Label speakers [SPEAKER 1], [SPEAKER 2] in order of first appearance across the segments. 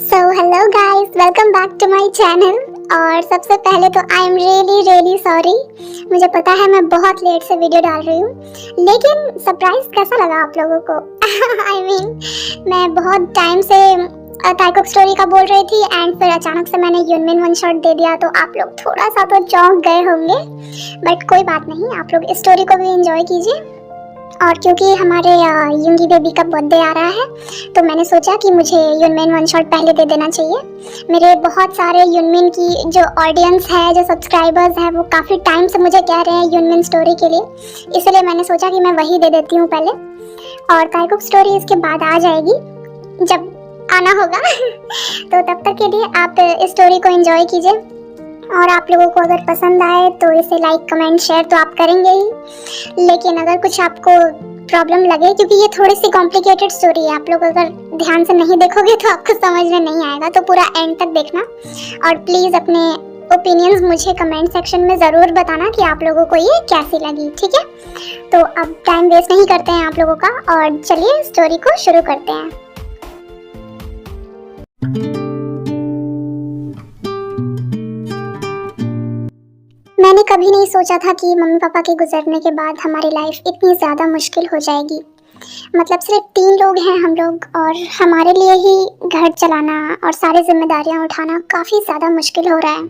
[SPEAKER 1] So hello guys, welcome back to my channel. और सबसे पहले तो आई एम रियली सॉरी। मुझे पता है मैं बहुत लेट से वीडियो डाल रही हूँ, लेकिन सरप्राइज कैसा लगा आप लोगों को? आई मीन मैं बहुत टाइम से टाइकुक स्टोरी का बोल रही थी एंड फिर अचानक से मैंने यूनमिन वन शॉट दे दिया, तो आप लोग थोड़ा सा तो चौंक गए होंगे, बट कोई बात नहीं, आप लोग इस स्टोरी को भी एंजॉय कीजिए। और क्योंकि हमारे युंगी बेबी का बर्थडे आ रहा है, तो मैंने सोचा कि मुझे यूनमिन वन शॉट पहले दे देना चाहिए। मेरे बहुत सारे यूनमिन की जो ऑडियंस है, जो सब्सक्राइबर्स हैं, वो काफ़ी टाइम से मुझे कह रहे हैं यूनमिन स्टोरी के लिए, इसलिए मैंने सोचा कि मैं वही दे देती हूँ पहले, और टाइकुक स्टोरी इसके बाद आ जाएगी जब आना होगा। तो तब तक के लिए आप इस स्टोरी को एंजॉय कीजिए, और आप लोगों को अगर पसंद आए तो इसे लाइक कमेंट शेयर तो आप करेंगे ही, लेकिन अगर कुछ आपको प्रॉब्लम लगे, क्योंकि ये थोड़ी सी कॉम्प्लिकेटेड स्टोरी है, आप लोग अगर ध्यान से नहीं देखोगे तो आपको समझ में नहीं आएगा, तो पूरा एंड तक देखना। और प्लीज़ अपने ओपिनियंस मुझे कमेंट सेक्शन में ज़रूर बताना कि आप लोगों को ये कैसी लगी, ठीक है? तो अब टाइम वेस्ट नहीं करते हैं आप लोगों का, और चलिए स्टोरी को शुरू करते हैं। मैंने कभी नहीं सोचा था कि मम्मी पापा के गुजरने के बाद हमारी लाइफ इतनी ज़्यादा मुश्किल हो जाएगी। मतलब सिर्फ 3 लोग हैं हम लोग, और हमारे लिए ही घर चलाना और सारी जिम्मेदारियां उठाना काफ़ी ज़्यादा मुश्किल हो रहा है।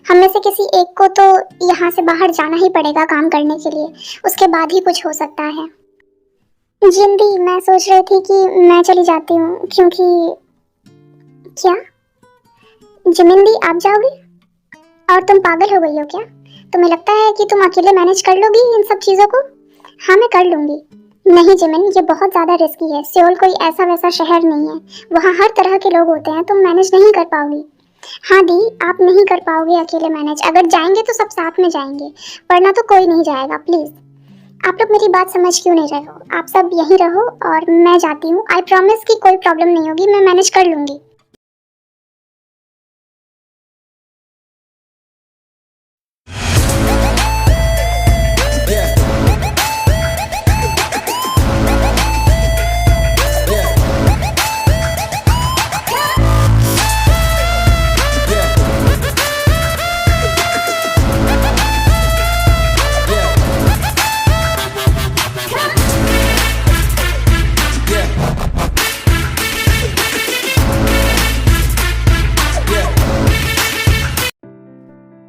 [SPEAKER 1] हम में से किसी एक को तो यहाँ से बाहर जाना ही पड़ेगा काम करने के लिए, उसके बाद ही कुछ हो सकता है। जिंदी, मैं सोच रही थी कि मैं चली जाती हूँ, क्योंकि क्या जिमिंदी आप जाओगी? और तुम पागल हो गई हो क्या? तुम्हें लगता है कि तुम अकेले मैनेज कर लोगी इन सब चीज़ों को? हाँ, मैं कर लूँगी। नहीं जिमिन, ये बहुत ज़्यादा रिस्की है। सियोल कोई ऐसा वैसा शहर नहीं है, वहाँ हर तरह के लोग होते हैं, तुम मैनेज नहीं कर पाओगी। हाँ दी, आप नहीं कर पाओगे अकेले मैनेज। अगर जाएंगे तो सब साथ में जाएंगे, वरना तो कोई नहीं जाएगा। प्लीज़ आप लोग मेरी बात समझ क्यों नहीं रहे हो? आप सब यहीं रहो और मैं जाती हूँ। आई प्रॉमिस कि कोई प्रॉब्लम नहीं होगी, मैं मैनेज कर लूँगी।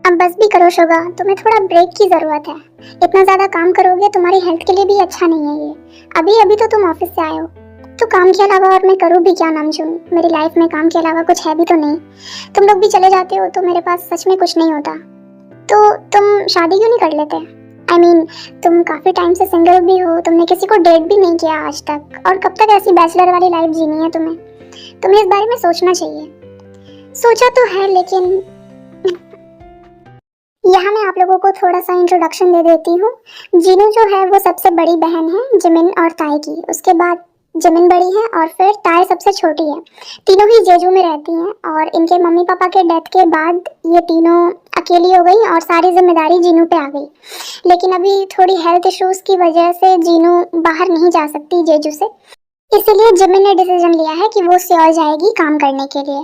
[SPEAKER 1] अब बस भी करो शोगा, तुम्हें थोड़ा ब्रेक की ज़रूरत है। इतना ज़्यादा काम करोगे तुम्हारी हेल्थ के लिए भी अच्छा नहीं है ये। अभी अभी तो तुम ऑफिस से आए हो, तो काम के अलावा और मैं करूँ भी क्या नामचून? मेरी लाइफ में काम के अलावा कुछ है भी तो नहीं। तुम लोग भी चले जाते हो तो मेरे पास सच में कुछ नहीं होता। तो तुम शादी क्यों नहीं कर लेते? आई मीन तुम काफ़ी टाइम से सिंगल भी हो, तुमने किसी को डेट भी नहीं किया आज तक, और कब तक ऐसी बैचलर वाली लाइफ जीनी है तुम्हें? तुम्हें इस बारे में सोचना चाहिए। सोचा तो है, लेकिन यहाँ मैं आप लोगों को थोड़ा सा इंट्रोडक्शन दे देती हूँ। जीनू जो है वो सबसे बड़ी बहन है जिमिन और ताई की, उसके बाद जिमिन बड़ी है और फिर ताई सबसे छोटी है। तीनों ही जेजू में रहती हैं, और इनके मम्मी पापा के डेथ के बाद ये तीनों अकेली हो गई और सारी जिम्मेदारी जीनू पे आ गई। लेकिन अभी थोड़ी हेल्थ इश्यूज़ की वजह से जीनू बाहर नहीं जा सकती जेजू से, इसीलिए जिमिन ने डिसीजन लिया है कि वो सियोल जाएगी काम करने के लिए।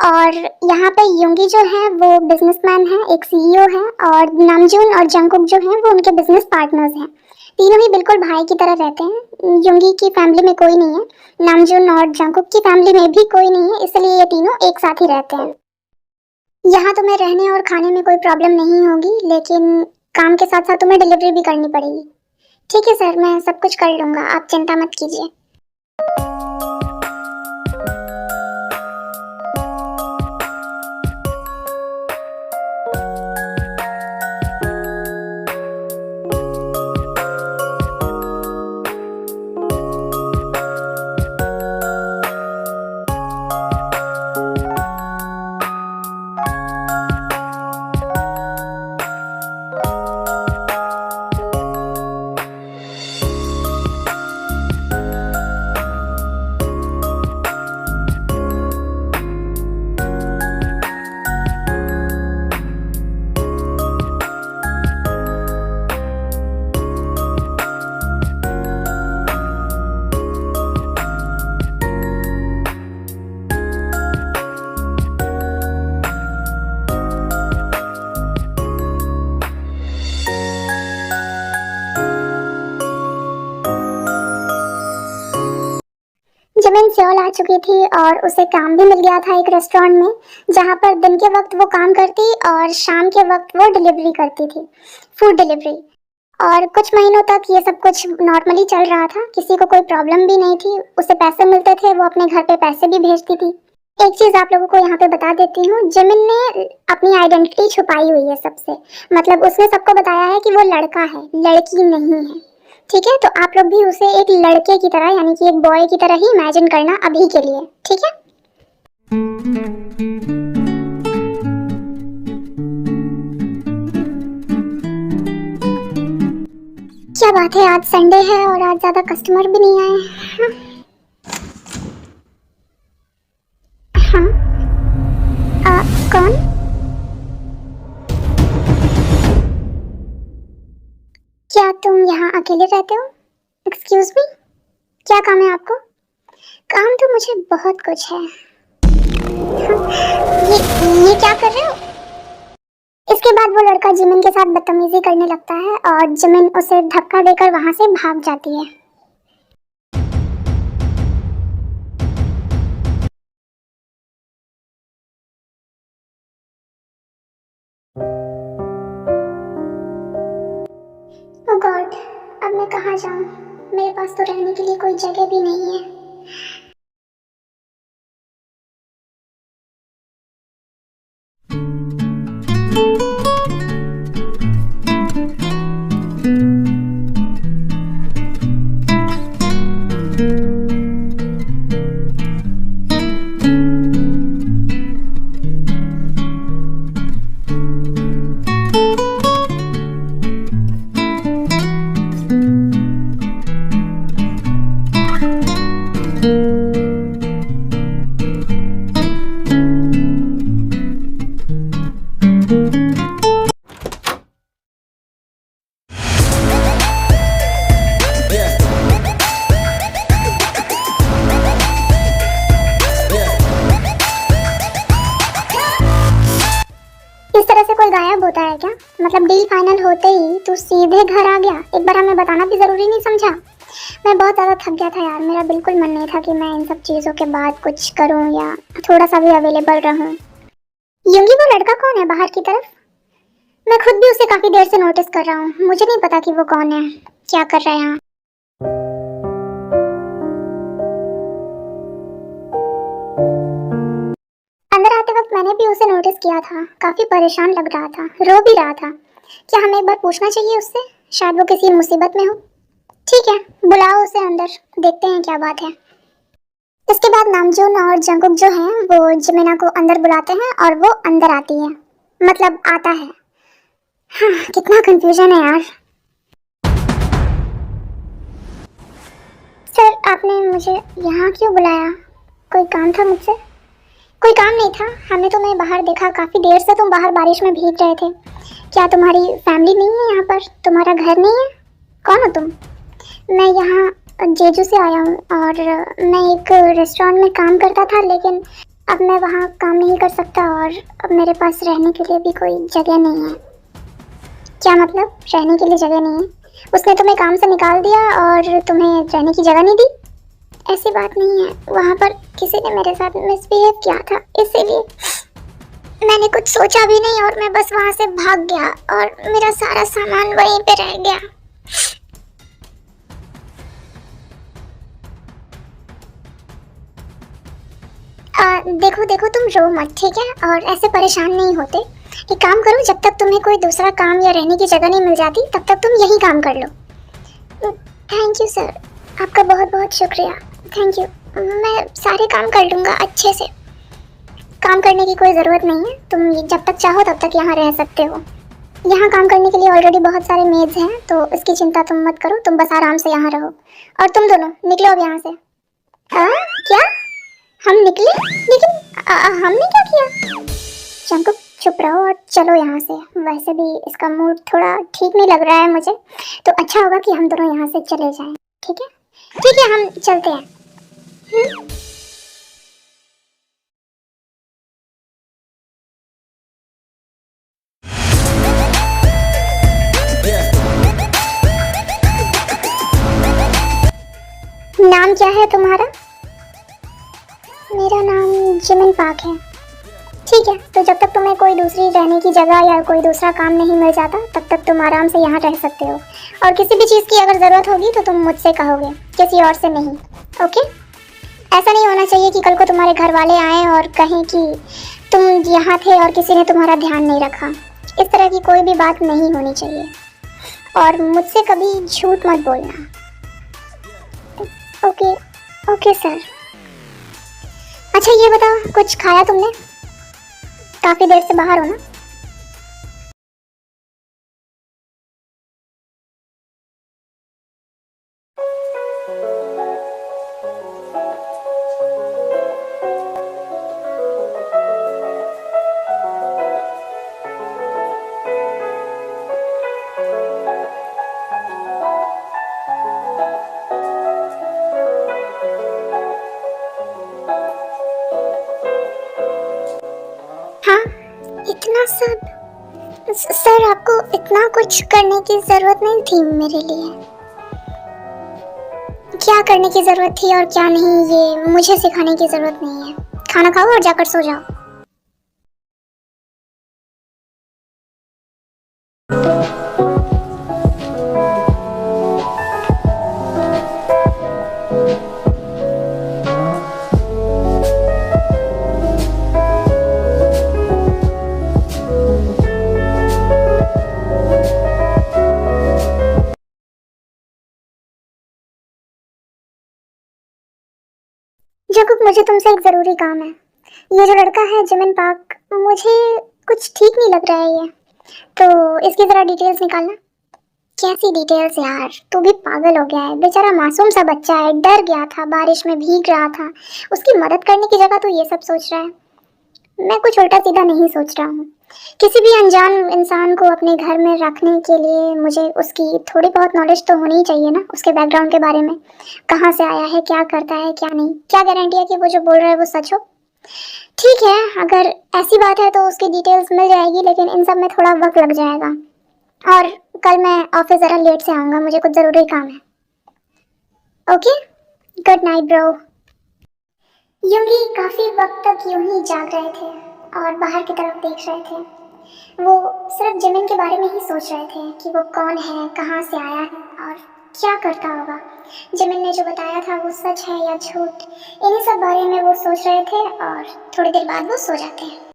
[SPEAKER 1] और यहाँ पे युंगी जो है वो बिजनेसमैन है, एक सीईओ है, और नामजून और जंगकुक जो हैं वो उनके बिजनेस पार्टनर्स हैं। तीनों ही बिल्कुल भाई की तरह रहते हैं। युंगी की फैमिली में कोई नहीं है, नामजून और जंगकुक की फैमिली में भी कोई नहीं है, इसलिए ये तीनों एक साथ ही रहते हैं। यहाँ तुम्हें रहने और खाने में कोई प्रॉब्लम नहीं होगी, लेकिन काम के साथ साथ तुम्हें डिलीवरी भी करनी पड़ेगी। ठीक है सर, मैं सब कुछ कर लूँगा, आप चिंता मत कीजिए। आ चुकी थी और उसे काम भी मिल गया था एक रेस्टोरेंट में, जहाँ पर दिन के वक्त वो काम करती और शाम के वक्त वो डिलीवरी करती थी, फूड डिलीवरी। और कुछ महीनों तक ये सब कुछ नॉर्मली चल रहा था, किसी को कोई प्रॉब्लम भी नहीं थी, उसे पैसे मिलते थे, वो अपने घर पे पैसे भी भेजती थी। एक चीज़ आप लोगों को यहाँ पे बता देती हूँ, जिमिन ने अपनी आइडेंटिटी छुपाई हुई है सबसे। मतलब उसने सबको बताया है कि वो लड़का है, लड़की नहीं है। ठीक है, तो आप लोग भी उसे एक लड़के की तरह, यानी कि एक बॉय की तरह ही इमेजिन करना अभी के लिए, ठीक है। क्या बात है, आज संडे है और आज ज्यादा कस्टमर भी नहीं आए। हाँ, कौन? क्या तुम यहाँ अकेले रहते हो? एक्सक्यूज मी, क्या काम है आपको? काम तो मुझे बहुत कुछ है। हाँ, ये क्या कर रहे हो? इसके बाद वो लड़का जिमिन के साथ बदतमीजी करने लगता है और जिमिन उसे धक्का देकर वहां से भाग जाती है। ओह गॉड, अब मैं कहाँ जाऊँ? मेरे पास तो रहने के लिए कोई जगह भी नहीं है। इस तरह से कोई गायब होता है क्या? मतलब डील फाइनल होते ही तू सीधे घर आ गया? एक बार हमें बताना भी जरूरी नहीं समझा? मैं बहुत ज़्यादा थक गया था यार, मेरा बिल्कुल मन नहीं था कि मैं इन सब चीज़ों के बाद कुछ करूं या थोड़ा सा भी अवेलेबल रहूं। यूंगी, वो लड़का कौन है बाहर की तरफ? मैं खुद भी उसे काफ़ी देर से नोटिस कर रहा हूँ, मुझे नहीं पता कि वो कौन है, क्या कर रहा है यहाँ। अंदर आते वक्त मैंने भी उसे नोटिस किया था, काफी परेशान लग रहा था, रो भी रहा था। क्या हमें एक बार पूछना चाहिए उससे? शायद वो किसी मुसीबत में हो। ठीक है, बुलाओ उसे अंदर, देखते हैं क्या बात है। इसके बाद नामजून और जंगकुक जो हैं वो जिमिना को अंदर बुलाते हैं और वो अंदर आती है, मतलब आता है। हाँ, कितना कंफ्यूजन है यार। सर, आपने मुझे यहाँ क्यों बुलाया? कोई काम था मुझसे? कोई काम नहीं था, हमें तुम्हें बाहर देखा, काफ़ी देर से तुम बाहर बारिश में भीग रहे थे। क्या तुम्हारी फैमिली नहीं है यहाँ पर? तुम्हारा घर नहीं है? कौन हो तुम? मैं यहाँ जेजू से आया हूँ और मैं एक रेस्टोरेंट में काम करता था, लेकिन अब मैं वहाँ काम नहीं कर सकता और अब मेरे पास रहने के लिए भी कोई जगह नहीं है। क्या मतलब रहने के लिए जगह नहीं है? उसने तुम्हें काम से निकाल दिया और तुम्हें रहने की जगह नहीं दी? ऐसी बात नहीं है, वहाँ पर किसी ने मेरे साथ मिसबिहेव किया था, इसीलिए मैंने कुछ सोचा भी नहीं और मैं बस वहाँ से भाग गया और मेरा सारा सामान वहीं पे रह गया। देखो देखो, तुम रो मत, ठीक है? और ऐसे परेशान नहीं होते। एक काम करो, जब तक तुम्हें कोई दूसरा काम या रहने की जगह नहीं मिल जाती तब तक तुम यही काम कर लो। थैंक यू सर, आपका बहुत बहुत शुक्रिया। थैंक यू, मैं सारे काम कर लूँगा अच्छे से। काम करने की कोई ज़रूरत नहीं है, तुम जब तक चाहो तब तक यहाँ रह सकते हो। यहाँ काम करने के लिए ऑलरेडी बहुत सारे मेड्स हैं, तो इसकी चिंता तुम मत करो, तुम बस आराम से यहाँ रहो। और तुम दोनों निकलो अब यहाँ से। क्या? हम निकले? लेकिन हमने क्या किया? जंकुक, चुप रहो और चलो यहाँ से। वैसे भी इसका मूड थोड़ा ठीक नहीं लग रहा है मुझे, तो अच्छा होगा कि हम दोनों यहाँ से चले जाएं। ठीक है? ठीक है, हम चलते हैं। नाम क्या है तुम्हारा? मेरा नाम जिमिन पार्क है। ठीक है, तो जब तक तुम्हें कोई दूसरी रहने की जगह या कोई दूसरा काम नहीं मिल जाता तब तक तुम आराम से यहाँ रह सकते हो, और किसी भी चीज़ की अगर ज़रूरत होगी तो तुम मुझसे कहोगे, किसी और से नहीं। ओके? ऐसा नहीं होना चाहिए कि कल को तुम्हारे घर वाले आएँ और कहें कि तुम यहाँ थे और किसी ने तुम्हारा ध्यान नहीं रखा। इस तरह की कोई भी बात नहीं होनी चाहिए, और मुझसे कभी झूठ मत बोलना। Okay okay sir. अच्छा ये बताओ, कुछ खाया तुमने? काफी देर से बाहर हो ना? हाँ, इतना सब? सर आपको इतना कुछ करने की जरूरत नहीं थी मेरे लिए। क्या करने की जरूरत थी और क्या नहीं ये मुझे सिखाने की जरूरत नहीं है। खाना खाओ और जाकर सो जाओ। जैकब, मुझे तुमसे एक ज़रूरी काम है। ये जो लड़का है जिमिन पार्क, मुझे कुछ ठीक नहीं लग रहा है ये, तो इसकी ज़रा डिटेल्स निकालना। कैसी डिटेल्स यार, तू भी पागल हो गया है। बेचारा मासूम सा बच्चा है, डर गया था, बारिश में भीग रहा था। उसकी मदद करने की जगह तू ये सब सोच रहा है। मैं कुछ उल्टा सीधा नहीं सोच रहा हूँ। किसी भी अनजान इंसान को अपने घर में रखने के लिए मुझे उसकी थोड़ी बहुत नॉलेज तो होनी ही चाहिए ना, उसके बैकग्राउंड के बारे में। कहाँ से आया है, क्या करता है, क्या नहीं। क्या गारंटी है कि वो जो बोल रहा है वो सच हो? ठीक है, अगर ऐसी बात है तो उसकी डिटेल्स मिल जाएगी, लेकिन इन सब में थोड़ा वक्त लग जाएगा। और कल मैं ऑफिस ज़रा लेट से आऊँगा, मुझे कुछ ज़रूरी काम है। Okay, good night bro. यूंगी काफ़ी वक्त तक यूं ही जाग रहे थे और बाहर की तरफ देख रहे थे। वो सिर्फ जिमिन के बारे में ही सोच रहे थे कि वो कौन है, कहाँ से आया है और क्या करता होगा। जिमिन ने जो बताया था वो सच है या झूठ, इन्हीं सब बारे में वो सोच रहे थे, और थोड़ी देर बाद वो सो जाते हैं।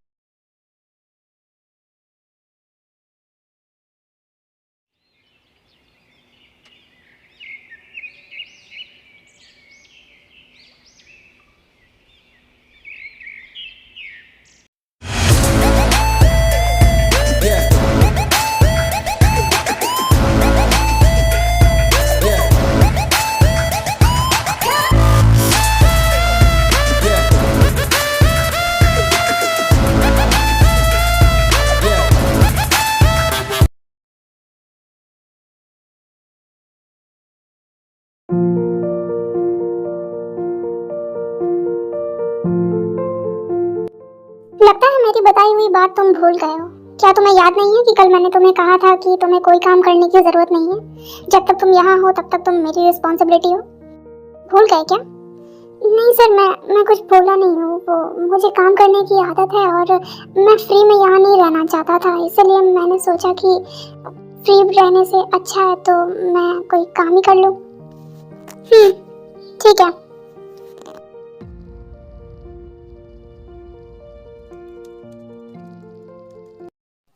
[SPEAKER 1] लगता है मेरी बताई हुई बात तुम भूल गए हो। क्या तुम्हें याद नहीं है कि कल मैंने तुम्हें कहा था कि तुम्हें कोई काम करने की जरूरत नहीं है? जब तक तुम यहाँ हो तब तक तुम मेरी रिस्पॉन्सिबिलिटी हो। भूल गए क्या? नहीं सर, मैं कुछ भूला नहीं हूँ। वो मुझे काम करने की आदत है और मैं फ्री में यहाँ नहीं रहना चाहता था, इसलिए मैंने सोचा कि फ्री रहने से अच्छा है तो मैं कोई काम ही कर लूँ। ठीक है।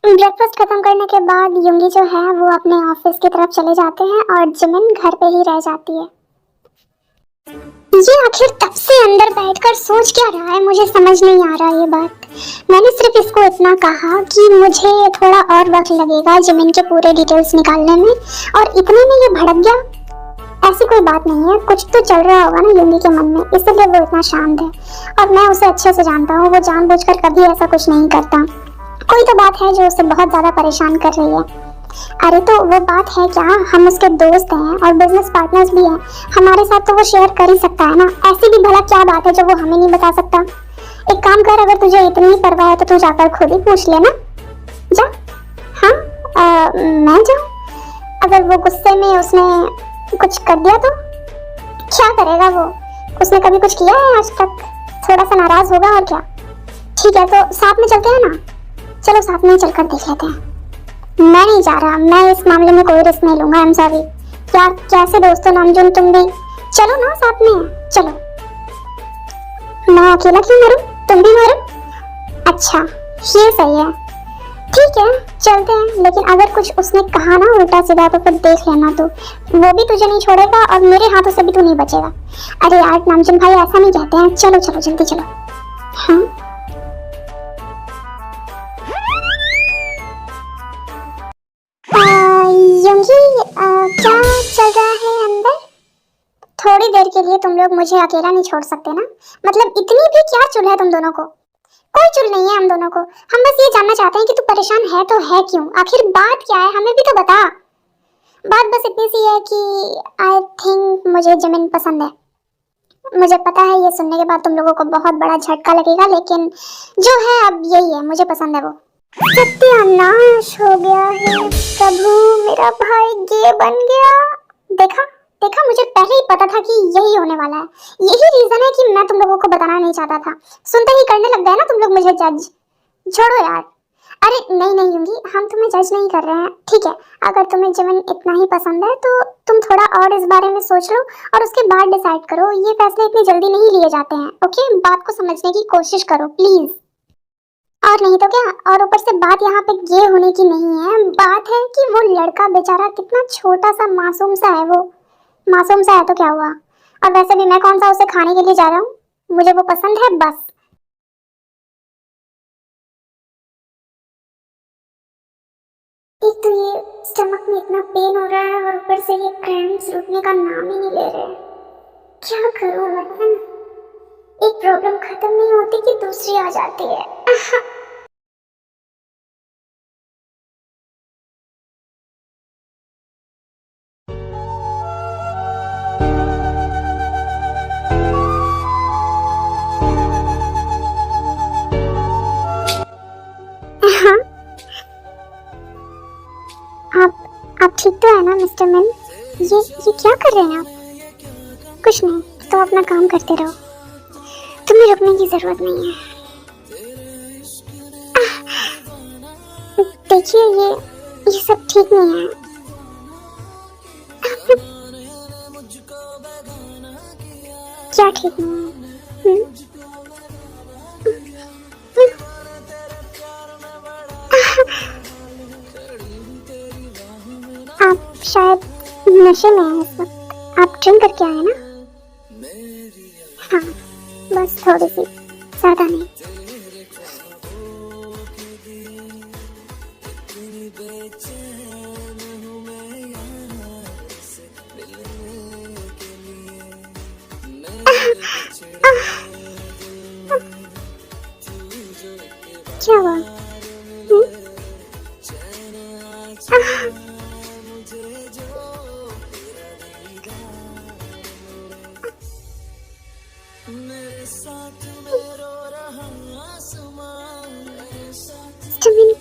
[SPEAKER 1] ब्रेकफास्ट खत्म करने के बाद युंगी जो है वो अपने ऑफिस की तरफ चले जाते हैं और जिमिन घर पे ही रह जाती है। ये आखिर तब से अंदर बैठकर सोच क्या रहा है, मुझे समझ नहीं आ रहा ये बात। मैंने सिर्फ इसको इतना कहा कि मुझे थोड़ा और वक्त लगेगा जिमिन के पूरे डिटेल्स निकालने में, और इतने में ये भड़क गया। ऐसी कोई बात नहीं है, कुछ तो चल रहा होगा ना युंगी के मन में, इसलिए वो इतना शांत है। और मैं उसे अच्छे से जानता हूँ, वो जानबूझकर कभी ऐसा कुछ नहीं करता। कोई तो बात है जो उसे बहुत ज्यादा परेशान कर रही है। अरे तो वो बात है क्या, हम उसके दोस्त हैं और बिजनेस पार्टनर्स भी हैं, हमारे साथ तो वो शेयर कर ही सकता है ना। ऐसी भी भला क्या बात है जो वो हमें नहीं बता सकता? एक काम कर, अगर तुझे इतनी ही परवाह है तो तू जाकर खुद ही पूछ लेना। जा। हाँ, मैं जाऊँ? अगर वो गुस्से में उसने कुछ कर दिया तो क्या करेगा वो? उसने कभी कुछ किया है आज तक? थोड़ा सा नाराज होगा और क्या। ठीक है तो साथ में चलते हैं ना, चलो साथ में चलकर देख लेते हैं। मैं नहीं जा रहा, मैं इस मामले में कोई रिस्क नहीं लूंगा। आई एम सॉरी यार, कैसे दोस्तों नामजून तुम भी, चलो ना साथ में चलो। मैं अकेला क्यों मरूं, तुम भी मरो। अच्छा ये सही है, ठीक है चलते हैं। लेकिन अगर कुछ उसने कहा ना उल्टा सीधा तो फिर देख लेना, तो वो भी तुझे नहीं छोड़ेगा और मेरे हाथों से भी तू नहीं बचेगा। अरे यार नामजून भाई ऐसा नहीं कहते हैं, चलो चलो जल्दी चलो। हाँ युंगी, क्या चल रहा है अंदर? थोड़ी देर के लिए तुम लोग मुझे अकेला नहीं छोड़ सकते ना? मतलब इतनी भी क्या चुल है तुम दोनों को? कोई चुल नहीं है हम दोनों को। हम बस ये जानना चाहते हैं कि तू परेशान है तो है क्यों, आखिर बात क्या है, हमें भी तो बता। बात बस इतनी सी है कि आई थिंक मुझे जमीन पसंद है। मुझे पता है ये सुनने के बाद तुम लोगों को बहुत बड़ा झटका लगेगा, लेकिन जो है अब यही है, मुझे पसंद है वो। सत्यानाश हो गया है प्रभु, मेरा भाई गे बन गया। देखा देखा, मुझे पहले ही पता था कि यही होने वाला है। यही रीजन है कि मैं तुम लोगों को बताना नहीं चाहता था। सुनते ही करने लग गए ना तुम लोग मुझे जज। छोड़ो यार। अरे नहीं नहीं युंगी, हम तुम्हें जज नहीं कर रहे हैं, ठीक है। अगर तुम्हें जिमिन इतना ही पसंद है तो तुम थोड़ा और इस बारे में सोच लो और उसके बाद डिसाइड करो। ये फैसले इतनी जल्दी नहीं लिए जाते हैं, ओके। बात को समझने की कोशिश करो प्लीज। और नहीं तो क्या, और ऊपर से बात यहाँ पे ये होने की नहीं है, बात है कि वो लड़का बेचारा कितना छोटा सा मासूम सा है। वो मासूम सा है तो क्या हुआ, और वैसे भी मैं कौन सा उसे खाने के लिए जा रहा हूँ, मुझे वो पसंद है बस। एक तो ये स्टमक में इतना पेन हो रहा है और ऊपर से ये क्रैम्प्स रुकने का नाम ही नहीं ले रहे। क्या करूँ मैं, एक प्रॉब्लम खत्म नहीं होती कि दूसरी आ जाती है। हाँ आप ठीक तो है ना मिस्टर मिन? ये क्या कर रहे हैं आप? कुछ नहीं, तो अपना काम करते रहो, तुम्हें रुकने की जरूरत नहीं है। देखिए ये सब ठीक नहीं है। क्या ठीक नहीं है? आप शायद नशे में हैं इस वक्त, आप ड्रिंक करके आए ना? हाँ बस थोड़ी सी, ज्यादा नहीं। क्या हुआ?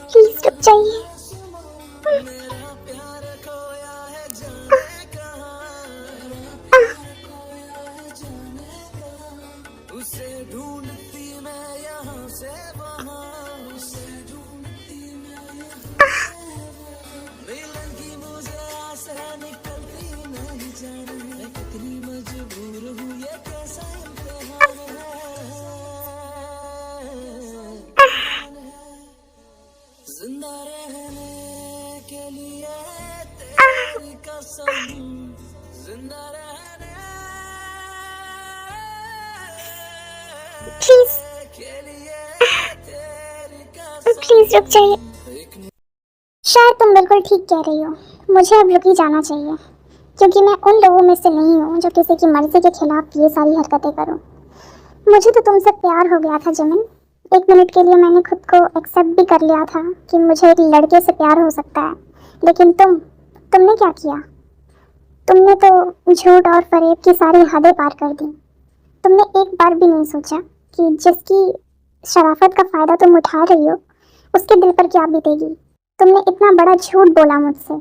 [SPEAKER 1] प्लीज रुक जाइए। उसे ढूंढती मैं यहाँ से वहाँ, उसे ढूंढती मैं मिलन की मुझे आस है, निकलती नहीं जाने, मैं कितनी मजबूर हूँ, ये कैसा इम्तिहान है। जिंदा रहने के लिए तेरी कसम, जिंदा रहने। प्लीज रुक जाइए। शायद तुम बिल्कुल ठीक कह रही हो, मुझे अब रुक ही जाना चाहिए, क्योंकि मैं उन लोगों में से नहीं हूँ जो किसी की मर्जी के खिलाफ ये सारी हरकतें करूँ। मुझे तो तुमसे प्यार हो गया था जिमिन। एक मिनट के लिए मैंने खुद को एक्सेप्ट भी कर लिया था कि मुझे एक लड़के से प्यार हो सकता है, लेकिन तुमने क्या किया? तुमने तो झूठ और फरेब की सारी हदें पार कर दी। तुमने एक बार भी नहीं सोचा कि जिसकी शराफत का फ़ायदा तुम उठा रही हो उसके दिल पर क्या बीतेगी। तुमने इतना बड़ा झूठ बोला मुझसे।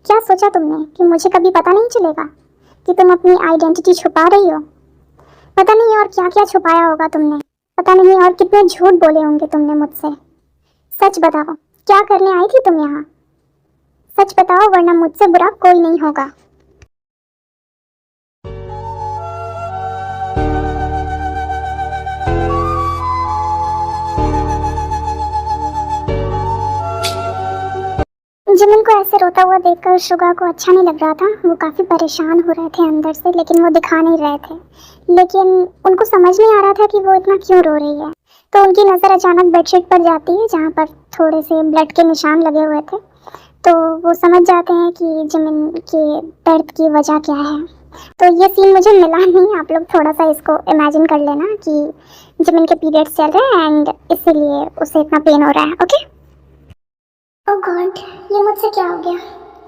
[SPEAKER 1] क्या सोचा तुमने कि मुझे कभी पता नहीं चलेगा कि तुम अपनी आइडेंटिटी छुपा रही हो? पता नहीं और क्या क्या छुपाया होगा तुमने। पता नहीं और कितने झूठ बोले होंगे तुमने मुझसे। सच बताओ, क्या करने आई थी तुम यहाँ? सच बताओ, वरना मुझसे बुरा कोई नहीं होगा। जिमिन को ऐसे रोता हुआ देखकर शुगा को अच्छा नहीं लग रहा था। वो काफ़ी परेशान हो रहे थे अंदर से, लेकिन वो दिखा नहीं रहे थे। लेकिन उनको समझ नहीं आ रहा था कि वो इतना क्यों रो रही है। तो उनकी नज़र अचानक बेडशीट पर जाती है, जहाँ पर थोड़े से ब्लड के निशान लगे हुए थे। तो वो समझ जाते हैं कि जिमिन के दर्द की वजह क्या है। तो ये सीन मुझे मिला नहीं, आप लोग थोड़ा सा इसको इमेजिन कर लेना कि जिमिन के पीरियड्स चल रहे हैं एंड इसीलिए उसे इतना पेन हो रहा है। ओके। ओह गॉड, ये मुझसे क्या हो गया?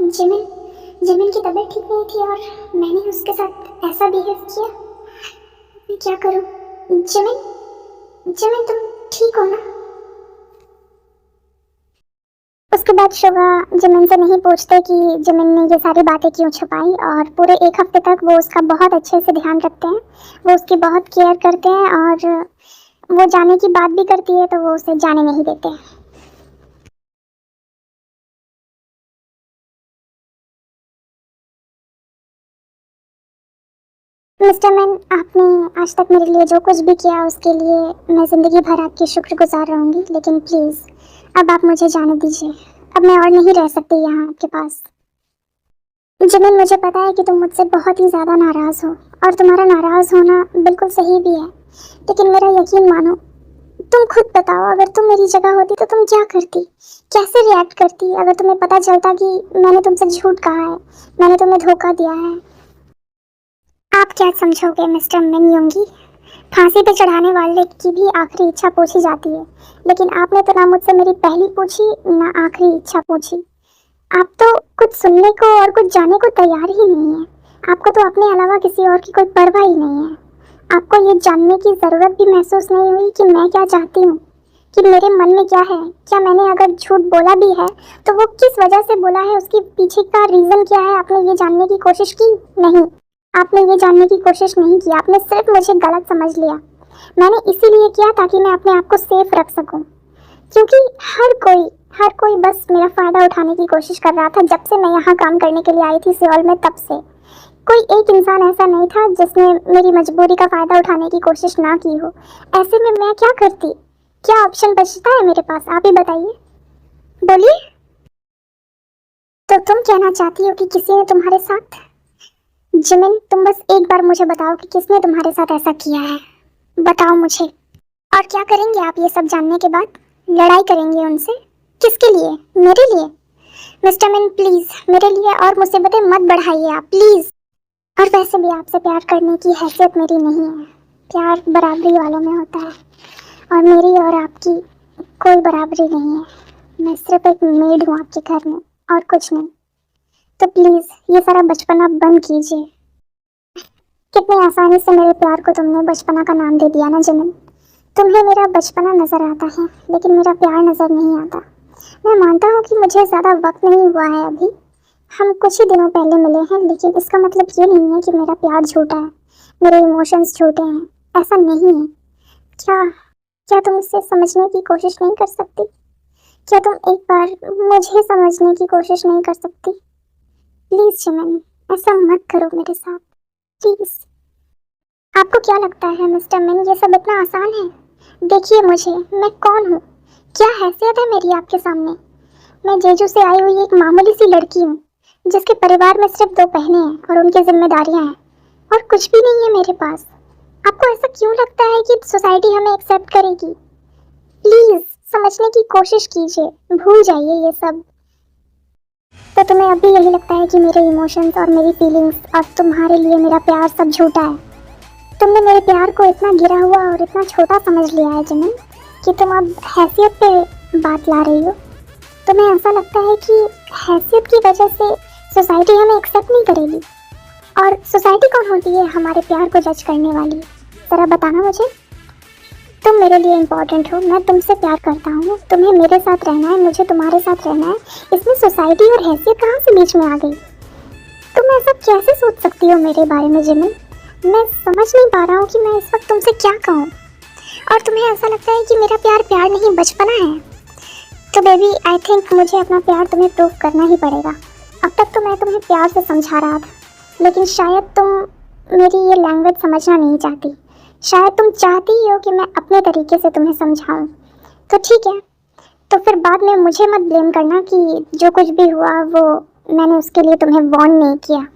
[SPEAKER 1] जिमिन की तबीयत ठीक नहीं थी और मैंने उसके साथ ऐसा बिहेव किया। मैं क्या करूं? जिमिन तुम ठीक हो ना? उसके बाद शुगा जिमिन से नहीं पूछते कि जिमिन ने ये सारी बातें क्यों छुपाई, और पूरे 1 हफ्ते तक वो उसका बहुत अच्छे से ध्यान रखते हैं। वो उसकी बहुत केयर करते हैं और वो जाने की बात भी करती है तो वो उसे जाने नहीं देते। मिस्टर मैन, आपने आज तक मेरे लिए जो कुछ भी किया उसके लिए मैं ज़िंदगी भर आपकी शुक्रगुजार रहूँगी। लेकिन प्लीज़ अब आप मुझे जाने दीजिए। अब मैं और नहीं रह सकती यहाँ आपके पास। जिमिन, मुझे पता है कि तुम मुझसे बहुत ही ज़्यादा नाराज़ हो और तुम्हारा नाराज़ होना बिल्कुल सही भी है। लेकिन मेरा यकीन मानो, तुम खुद बताओ, अगर तुम मेरी जगह होती तो तुम क्या करती? कैसे रिएक्ट करती अगर तुम्हें पता चलता कि मैंने तुमसे झूठ कहा है, मैंने तुम्हें धोखा दिया है? आप क्या समझोगे मिस्टर मिन योंगी? फांसी पे चढ़ाने वाले की भी आखिरी इच्छा पूछी जाती है, लेकिन आपने तो ना मुझसे मेरी पहली पूछी ना आखिरी इच्छा पूछी। आप तो कुछ सुनने को और कुछ जानने को तैयार ही नहीं है। आपको तो अपने अलावा किसी और की कोई परवाह ही नहीं है। आपको ये जानने की ज़रूरत भी महसूस नहीं हुई कि मैं क्या चाहती हूँ, कि मेरे मन में क्या है। क्या मैंने अगर झूठ बोला भी है तो वो किस वजह से बोला है, उसके पीछे का रीज़न क्या है, आपने ये जानने की कोशिश की? नहीं, आपने ये जानने की कोशिश नहीं की। आपने सिर्फ मुझे गलत समझ लिया। मैंने इसीलिए किया ताकि मैं अपने आप को सेफ रख सकूं, क्योंकि हर कोई बस मेरा फ़ायदा उठाने की कोशिश कर रहा था। जब से मैं यहाँ काम करने के लिए आई थी सियोल में, तब से कोई एक इंसान ऐसा नहीं था जिसने मेरी मजबूरी का फ़ायदा उठाने की कोशिश ना की हो। ऐसे में मैं क्या करती? क्या ऑप्शन बचता है मेरे पास? आप ही बताइए, बोलिए। तो तुम कहना चाहती हो कि किसी ने तुम्हारे साथ? जिमिन, तुम बस एक बार मुझे बताओ कि किसने तुम्हारे साथ ऐसा किया है। बताओ मुझे। और क्या करेंगे आप ये सब जानने के बाद? लड़ाई करेंगे उनसे? किसके लिए? मेरे लिए? मिस्टर मिन प्लीज़, मेरे लिए और मुसीबतें मत बढ़ाइए आप, प्लीज़। और वैसे भी आपसे प्यार करने की हैसियत मेरी नहीं है। प्यार बराबरी वालों में होता है, और मेरी और आपकी कोई बराबरी नहीं है। मैं सिर्फ एक मेड हूँ आपके घर में, और कुछ नहीं। तो प्लीज़ ये सारा बचपना बंद कीजिए। कितनी आसानी से मेरे प्यार को तुमने बचपना का नाम दे दिया ना जिमिन। तुम्हें मेरा बचपना नज़र आता है, लेकिन मेरा प्यार नज़र नहीं आता। मैं मानता हूँ कि मुझे ज़्यादा वक्त नहीं हुआ है अभी, हम कुछ ही दिनों पहले मिले हैं, लेकिन इसका मतलब ये नहीं है कि मेरा प्यार झूठा है, मेरे इमोशंस झूठे हैं। ऐसा नहीं है। क्या तुम इससे समझने की कोशिश नहीं कर सकती? क्या तुम एक बार मुझे समझने की कोशिश नहीं कर सकती? प्लीज़ जिमिन, ऐसा मत करो मेरे साथ, प्लीज़। आपको क्या लगता है मिस्टर मिन, ये सब इतना आसान है? देखिए मुझे, मैं कौन हूँ, क्या हैसियत है मेरी आपके सामने। मैं जेजू से आई हुई एक मामूली सी लड़की हूँ, जिसके परिवार में सिर्फ 2 बहनें हैं और उनकी जिम्मेदारियाँ हैं, और कुछ भी नहीं है मेरे पास। आपको ऐसा क्यों लगता है कि सोसाइटी हमें एक्सेप्ट करेगी? प्लीज़ समझने की कोशिश कीजिए, भूल जाइए ये सब। तो तुम्हें अभी यही लगता है कि मेरे इमोशंस और मेरी फीलिंग्स और तुम्हारे लिए मेरा प्यार सब झूठा है? तुमने मेरे प्यार को इतना गिरा हुआ और इतना छोटा समझ लिया है जिमिन, कि तुम अब हैसियत पे बात ला रही हो। तुम्हें ऐसा लगता है कि हैसियत की वजह से सोसाइटी हमें एक्सेप्ट नहीं करेगी? और सोसाइटी कौन होती है हमारे प्यार को जज करने वाली? ज़रा बताना मुझे। तुम मेरे लिए इम्पोर्टेंट हो, मैं तुमसे प्यार करता हूँ, तुम्हें मेरे साथ रहना है, मुझे तुम्हारे साथ रहना है। इसमें सोसाइटी और हैसियत कहाँ से बीच में आ गई? तुम ऐसा कैसे सोच सकती हो मेरे बारे में जिमिन? मैं समझ नहीं पा रहा हूँ कि मैं इस वक्त तुमसे क्या कहूँ। और तुम्हें ऐसा लगता है कि मेरा प्यार प्यार नहीं बचपना है, तो बेबी आई थिंक मुझे अपना प्यार तुम्हें प्रूव करना ही पड़ेगा। अब तक तो मैं तुम्हें प्यार से समझा रहा था, लेकिन शायद तुम मेरी ये लैंग्वेज समझना नहीं चाहती। शायद तुम चाहती हो कि मैं अपने तरीके से तुम्हें समझाऊं। तो ठीक है, तो फिर बाद में मुझे मत ब्लेम करना कि जो कुछ भी हुआ वो मैंने उसके लिए तुम्हें वार्न नहीं किया।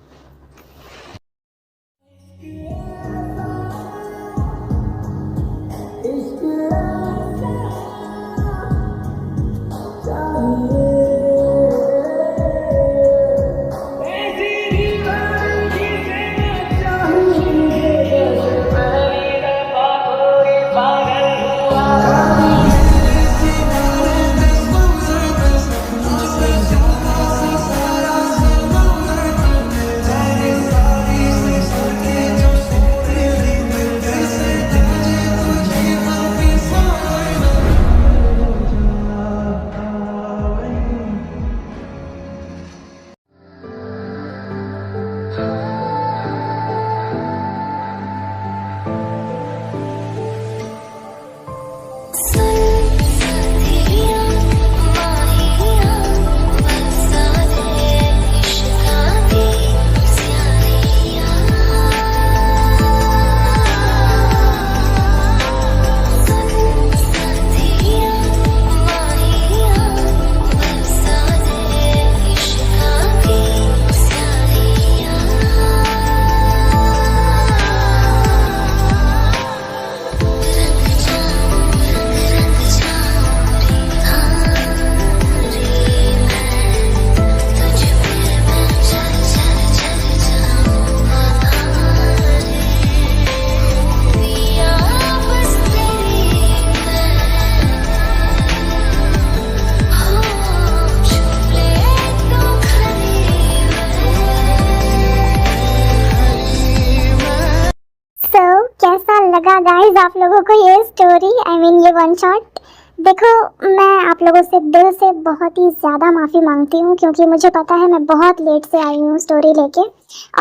[SPEAKER 1] कैसा लगा गाइस आप लोगों को ये स्टोरी, आई मीन ये वन शॉट। देखो, मैं आप लोगों से दिल से बहुत ही ज़्यादा माफ़ी मांगती हूँ, क्योंकि मुझे पता है मैं बहुत लेट से आई हूँ स्टोरी लेके,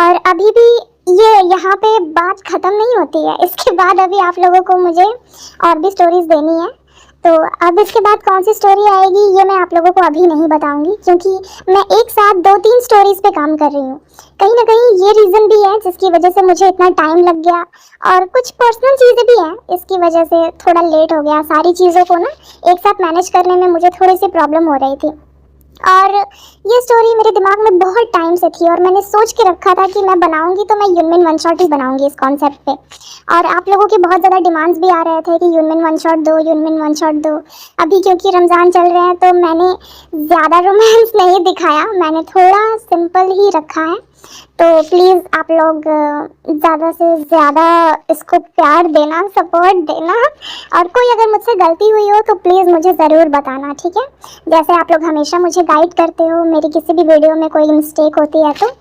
[SPEAKER 1] और अभी भी ये यहाँ पे बात ख़त्म नहीं होती है। इसके बाद अभी आप लोगों को मुझे और भी स्टोरीज़ देनी है, तो अब इसके बाद कौन सी स्टोरी आएगी ये मैं आप लोगों को अभी नहीं बताऊंगी, क्योंकि मैं एक साथ 2-3 स्टोरीज पे काम कर रही हूँ। कहीं ना कहीं ये रीज़न भी है जिसकी वजह से मुझे इतना टाइम लग गया, और कुछ पर्सनल चीज़ें भी हैं, इसकी वजह से थोड़ा लेट हो गया। सारी चीज़ों को ना एक साथ मैनेज करने में मुझे थोड़ी सी प्रॉब्लम हो रही थी, और ये स्टोरी मेरे दिमाग में बहुत टाइम से थी, और मैंने सोच के रखा था कि मैं बनाऊंगी तो मैं यूनमिन वन शॉट ही बनाऊंगी इस कॉन्सेप्ट पे। और आप लोगों के बहुत ज़्यादा डिमांड्स भी आ रहे थे कि यूनमिन वन शॉट दो, यूनमिन वन शॉट दो। अभी क्योंकि रमज़ान चल रहे हैं तो मैंने ज़्यादा रोमांस नहीं दिखाया, मैंने थोड़ा सिंपल ही रखा है। तो प्लीज़ आप लोग ज़्यादा से ज़्यादा इसको प्यार देना, सपोर्ट देना, और कोई अगर मुझसे गलती हुई हो तो प्लीज़ मुझे ज़रूर बताना, ठीक है? जैसे आप लोग हमेशा मुझे गाइड करते हो, मेरी किसी भी वीडियो में कोई मिस्टेक होती है तो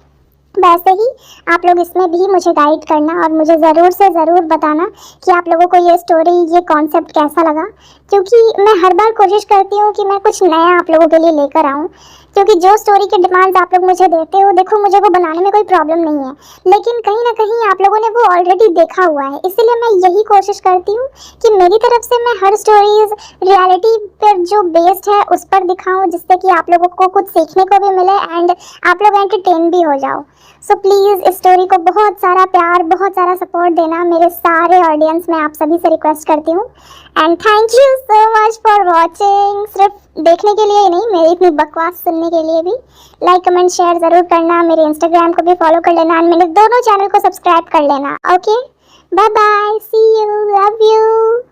[SPEAKER 1] वैसे ही आप लोग इसमें भी मुझे गाइड करना, और मुझे ज़रूर से ज़रूर बताना कि आप लोगों को ये स्टोरी, ये कॉन्सेप्ट कैसा लगा। क्योंकि मैं हर बार कोशिश करती हूँ कि मैं कुछ नया आप लोगों के लिए लेकर आऊँ, क्योंकि जो स्टोरी के डिमांड्स आप लोग मुझे देते हो, देखो मुझे वो बनाने में कोई प्रॉब्लम नहीं है, लेकिन कहीं ना कहीं आप लोगों ने वो ऑलरेडी देखा हुआ है। इसीलिए मैं यही कोशिश करती हूँ कि मेरी तरफ से मैं हर स्टोरीज़ रियलिटी पर जो बेस्ड है उस पर दिखाऊँ, जिससे कि आप लोगों को कुछ सीखने को भी मिले एंड आप लोग एंटरटेन भी हो जाओ। सो प्लीज़ इस स्टोरी को बहुत सारा प्यार, बहुत सारा सपोर्ट देना, मेरे सारे ऑडियंस में आप सभी से रिक्वेस्ट करती हूँ। And thank you so much for watching. सिर्फ देखने के लिए ही नहीं, मेरी इतनी बकवास सुनने के लिए भी। लाइक कमेंट शेयर ज़रूर करना, मेरे इंस्टाग्राम को भी फॉलो कर लेना, एंड मेरे दोनों चैनल को सब्सक्राइब कर लेना। Okay, bye bye, see you, love you.